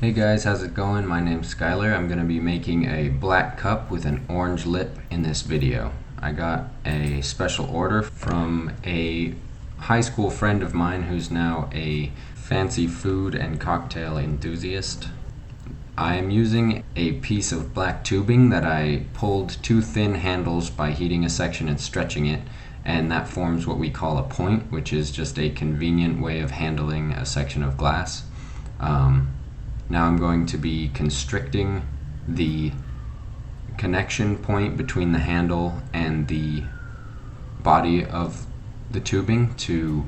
Hey guys, how's it going? My name's Skylar. I'm going to be making a black cup with an orange lip in this video. I got a special order from a high school friend of mine who's now a fancy food and cocktail enthusiast. I am using a piece of black tubing that I pulled two thin handles by heating a section and stretching it, and that forms what we call a point, which is just a convenient way of handling a section of glass. Now I'm going to be constricting the connection point between the handle and the body of the tubing to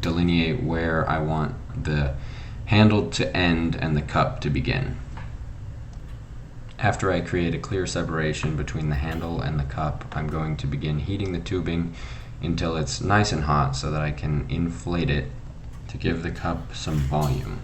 delineate where I want the handle to end and the cup to begin. After I create a clear separation between the handle and the cup, I'm going to begin heating the tubing until it's nice and hot so that I can inflate it to give the cup some volume.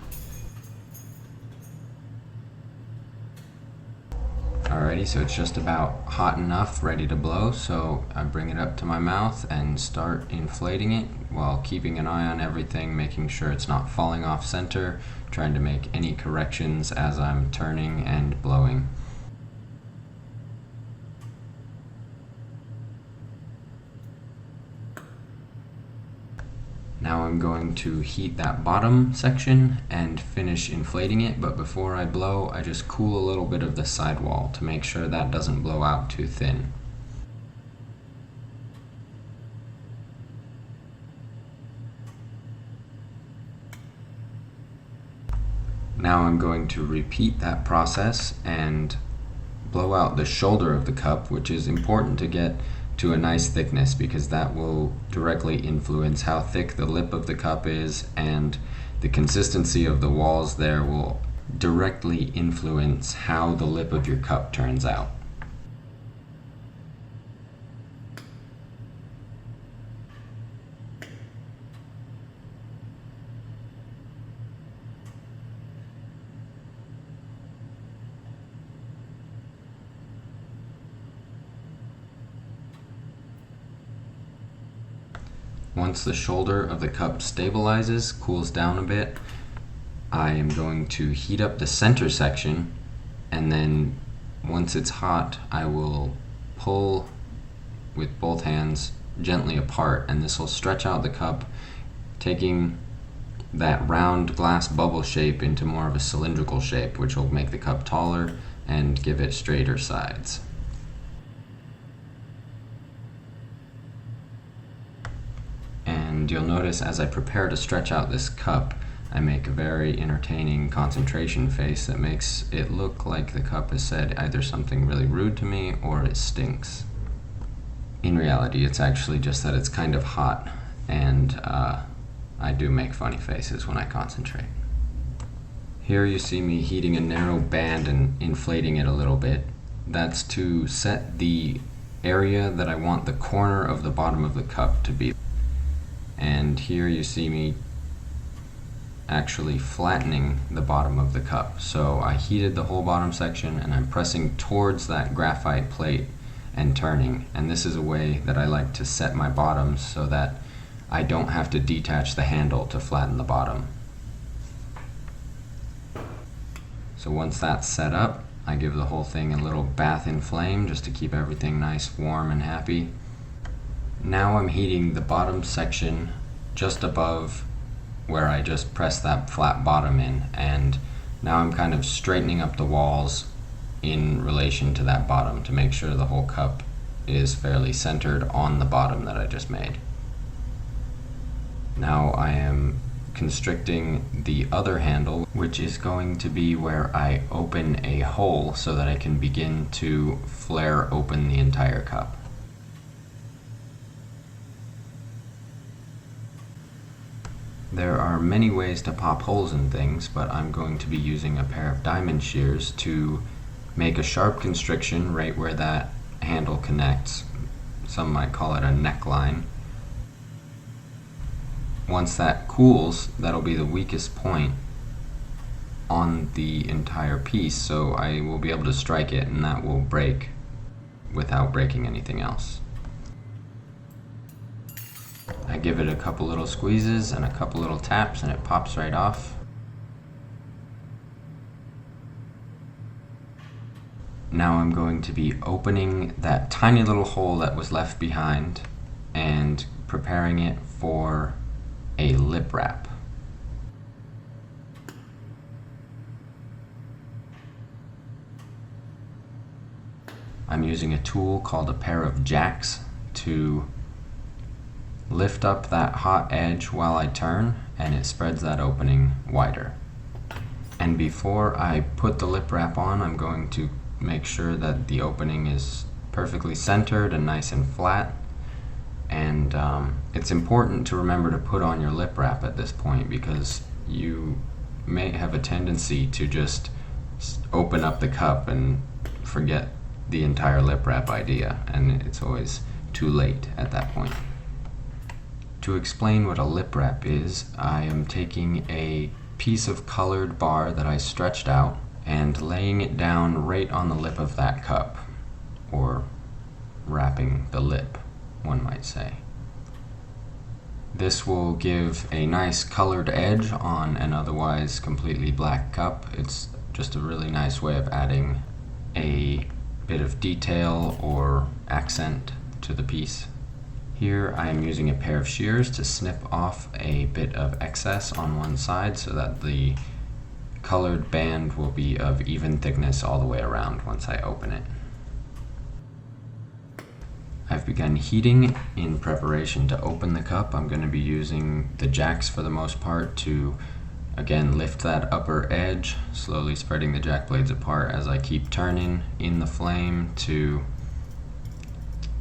Alrighty, so it's just about hot enough, ready to blow, so I bring it up to my mouth and start inflating it while keeping an eye on everything, making sure it's not falling off center, trying to make any corrections as I'm turning and blowing. Now I'm going to heat that bottom section and finish inflating it, but before I blow, I just cool a little bit of the sidewall to make sure that doesn't blow out too thin. Now I'm going to repeat that process and blow out the shoulder of the cup, which is important to get to a nice thickness because that will directly influence how thick the lip of the cup is, and the consistency of the walls there will directly influence how the lip of your cup turns out. Once the shoulder of the cup stabilizes, cools down a bit, I am going to heat up the center section, and then once it's hot, I will pull with both hands gently apart, and this will stretch out the cup, taking that round glass bubble shape into more of a cylindrical shape, which will make the cup taller and give it straighter sides. And you'll notice as I prepare to stretch out this cup, I make a very entertaining concentration face that makes it look like the cup has said either something really rude to me or it stinks. In reality, it's actually just that it's kind of hot, and I do make funny faces when I concentrate. Here you see me heating a narrow band and inflating it a little bit. That's to set the area that I want the corner of the bottom of the cup to be. And here you see me actually flattening the bottom of the cup. So I heated the whole bottom section and I'm pressing towards that graphite plate and turning. And this is a way that I like to set my bottoms so that I don't have to detach the handle to flatten the bottom. So once that's set up, I give the whole thing a little bath in flame just to keep everything nice, warm, and happy. Now I'm heating the bottom section just above where I just pressed that flat bottom in, and now I'm kind of straightening up the walls in relation to that bottom to make sure the whole cup is fairly centered on the bottom that I just made. Now I am constricting the other handle, which is going to be where I open a hole so that I can begin to flare open the entire cup. There are many ways to pop holes in things, but I'm going to be using a pair of diamond shears to make a sharp constriction right where that handle connects. Some might call it a neckline. Once that cools, that'll be the weakest point on the entire piece, so I will be able to strike it and that will break without breaking anything else. I give it a couple little squeezes and a couple little taps and it pops right off. Now I'm going to be opening that tiny little hole that was left behind and preparing it for a lip wrap. I'm using a tool called a pair of jacks to lift up that hot edge while I turn, and it spreads that opening wider. And before I put the lip wrap on, I'm going to make sure that the opening is perfectly centered and nice and flat. And it's important to remember to put on your lip wrap at this point, because you may have a tendency to just open up the cup and forget the entire lip wrap idea, and it's always too late at that point. To explain what a lip wrap is, I am taking a piece of colored bar that I stretched out and laying it down right on the lip of that cup, or wrapping the lip, one might say. This will give a nice colored edge on an otherwise completely black cup. It's just a really nice way of adding a bit of detail or accent to the piece. Here I am using a pair of shears to snip off a bit of excess on one side so that the colored band will be of even thickness all the way around once I open it. I've begun heating in preparation to open the cup. I'm going to be using the jacks for the most part to again lift that upper edge, slowly spreading the jack blades apart as I keep turning in the flame to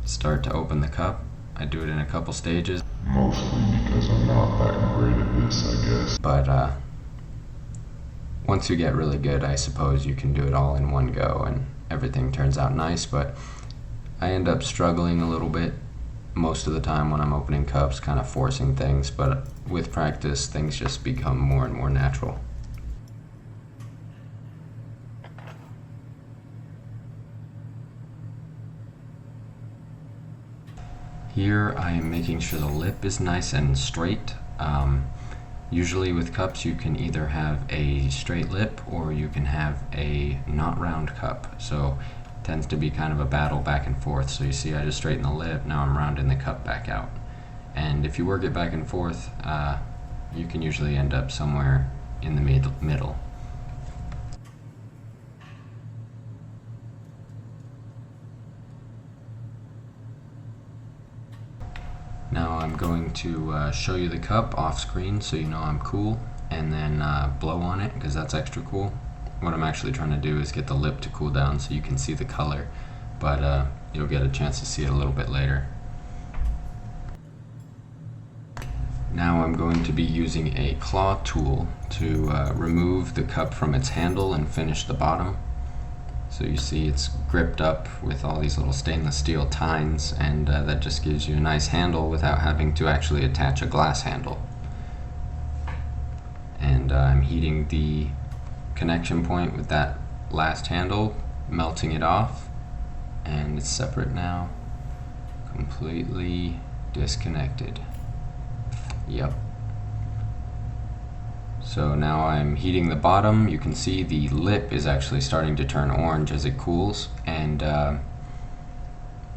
start to open the cup. I do it in a couple stages. Mostly because I'm not that great at this, I guess. But once you get really good, I suppose you can do it all in one go and everything turns out nice, but I end up struggling a little bit most of the time when I'm opening cups, kind of forcing things, but with practice, things just become more and more natural. Here I am making sure the lip is nice and straight. Usually with cups you can either have a straight lip or you can have a not round cup. So it tends to be kind of a battle back and forth. So you see I just straighten the lip, now I'm rounding the cup back out. And if you work it back and forth, you can usually end up somewhere in the middle. Now I'm going to show you the cup off screen so you know I'm cool, and then blow on it because that's extra cool. What I'm actually trying to do is get the lip to cool down so you can see the color, but you'll get a chance to see it a little bit later. Now I'm going to be using a claw tool to remove the cup from its handle and finish the bottom. So you see it's gripped up with all these little stainless steel tines, and that just gives you a nice handle without having to actually attach a glass handle. And I'm heating the connection point with that last handle, melting it off, and it's separate now, completely disconnected. Yep. So now I'm heating the bottom. You can see the lip is actually starting to turn orange as it cools, and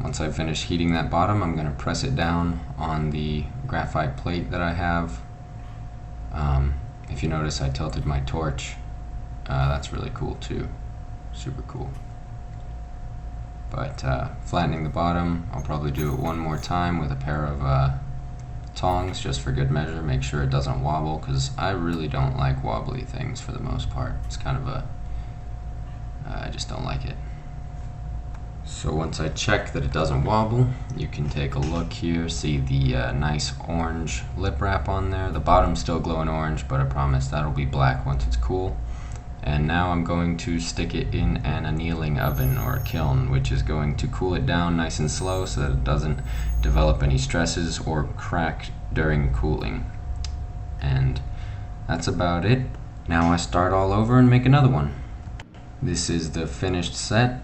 once I finish heating that bottom, I'm going to press it down on the graphite plate that I have. If you notice, I tilted my torch. That's really cool too. Super cool. But flattening the bottom, I'll probably do it one more time with a pair of tongs just for good measure. Make sure it doesn't wobble, because I really don't like wobbly things for the most part. It's kind of I just don't like it. So once I check that it doesn't wobble, you can take a look here, see the nice orange lip wrap on there. The bottom's still glowing orange, but I promise that'll be black once it's cool. And now I'm going to stick it in an annealing oven or a kiln, which is going to cool it down nice and slow so that it doesn't develop any stresses or crack during cooling. And that's about it. Now I start all over and make another one. This is the finished set.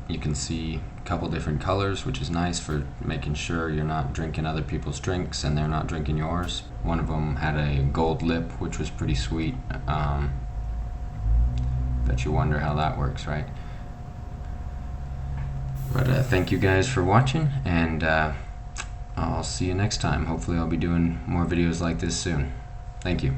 You can see a couple different colors, which is nice for making sure you're not drinking other people's drinks and they're not drinking yours. One of them had a gold lip, which was pretty sweet. Bet you wonder how that works, right? But thank you guys for watching, and I'll see you next time. Hopefully I'll be doing more videos like this soon. Thank you.